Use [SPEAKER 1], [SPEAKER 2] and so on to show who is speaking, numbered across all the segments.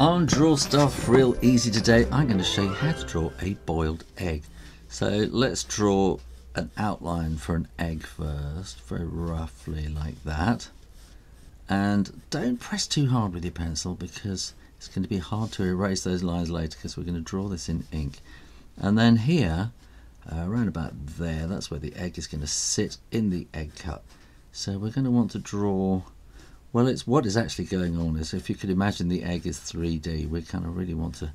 [SPEAKER 1] On Draw Stuff Real Easy today, I'm going to show you how to draw a boiled egg. So let's draw an outline for an egg first, very roughly like that. And don't press too hard with your pencil because it's going to be hard to erase those lines later because we're going to draw this in ink. And then here, around about there, that's where the egg is going to sit in the egg cup. So we're going to want to draw, well, it's what is actually going on is, if you could imagine the egg is 3D, we kind of really want to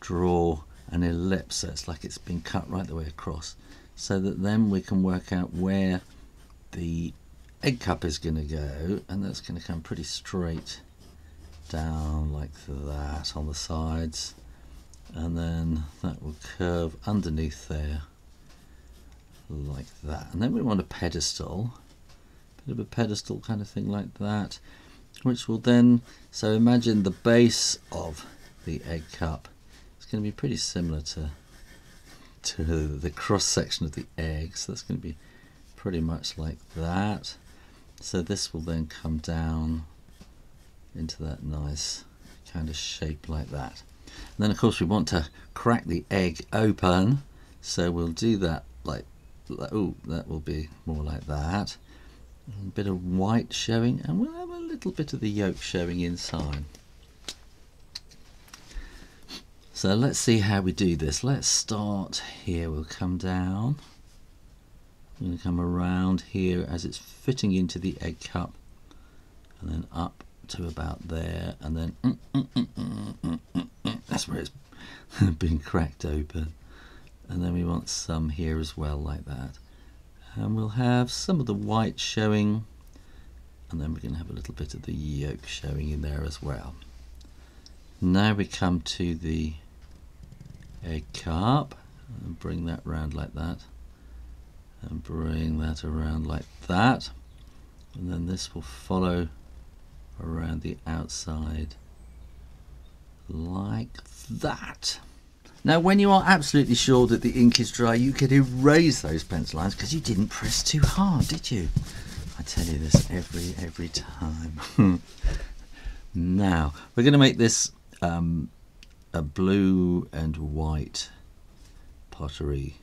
[SPEAKER 1] draw an ellipse so it's like it's been cut right the way across, so that then we can work out where the egg cup is going to go, and that's going to come pretty straight down like that on the sides, and then that will curve underneath there like that. And then we want a pedestal, bit of a pedestal kind of thing like that, which will then, so imagine the base of the egg cup is going to be pretty similar to the cross section of the egg, so that's going to be pretty much like that. So this will then come down into that nice kind of shape like that. And then of course we want to crack the egg open, so we'll do that like, oh, that will be more like that. A bit of white showing, and we'll have a little bit of the yolk showing inside. So let's see how we do this. Let's start here. We'll come down. We're going to come around here as it's fitting into the egg cup, and then up to about there, and then that's where it's been cracked open. And then we want some here as well like that. And we'll have some of the white showing, and then we're going to have a little bit of the yolk showing in there as well. Now we come to the egg cup and bring that round like that, and bring that around like that, and then this will follow around the outside like that. Now when you are absolutely sure that the ink is dry, you can erase those pencil lines because you didn't press too hard, did you? I tell you this every time. Now we're going to make this a blue and white pottery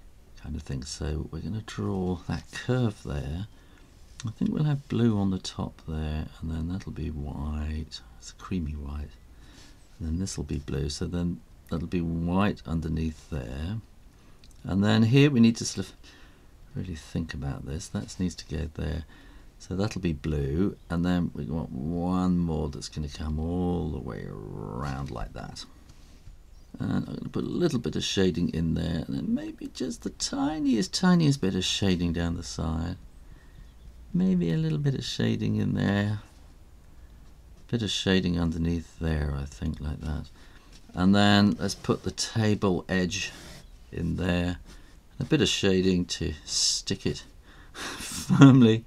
[SPEAKER 1] kind of thing, so we're going to draw that curve there. I think we'll have blue on the top there, and then that'll be white. It's creamy white, and then this will be blue, so then that'll be white underneath there. And then here we need to sort of really think about this. That needs to go there, so that'll be blue, and then we want one more that's going to come all the way around like that. And I'm going to put a little bit of shading in there, and then maybe just the tiniest bit of shading down the side. Maybe a little bit of shading in there, bit of shading underneath there, I think, like that. And then let's put the table edge in there, a bit of shading to stick it firmly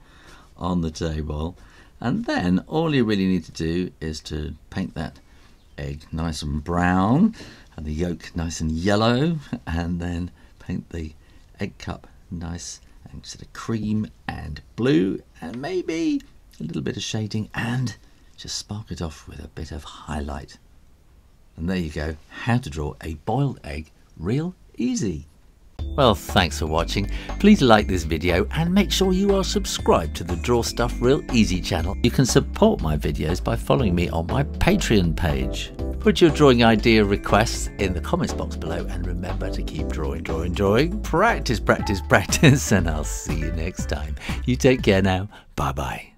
[SPEAKER 1] on the table. And then all you really need to do is to paint that egg nice and brown and the yolk nice and yellow, and then paint the egg cup nice and sort of cream and blue, and maybe a little bit of shading, and just spark it off with a bit of highlight. And there you go, how to draw a boiled egg real easy. Well, thanks for watching. Please like this video and make sure you are subscribed to the Draw Stuff Real Easy channel. You can support my videos by following me on my Patreon page. Put your drawing idea requests in the comments box below, and remember to keep drawing. Practice, and I'll see you next time. You take care now. Bye bye.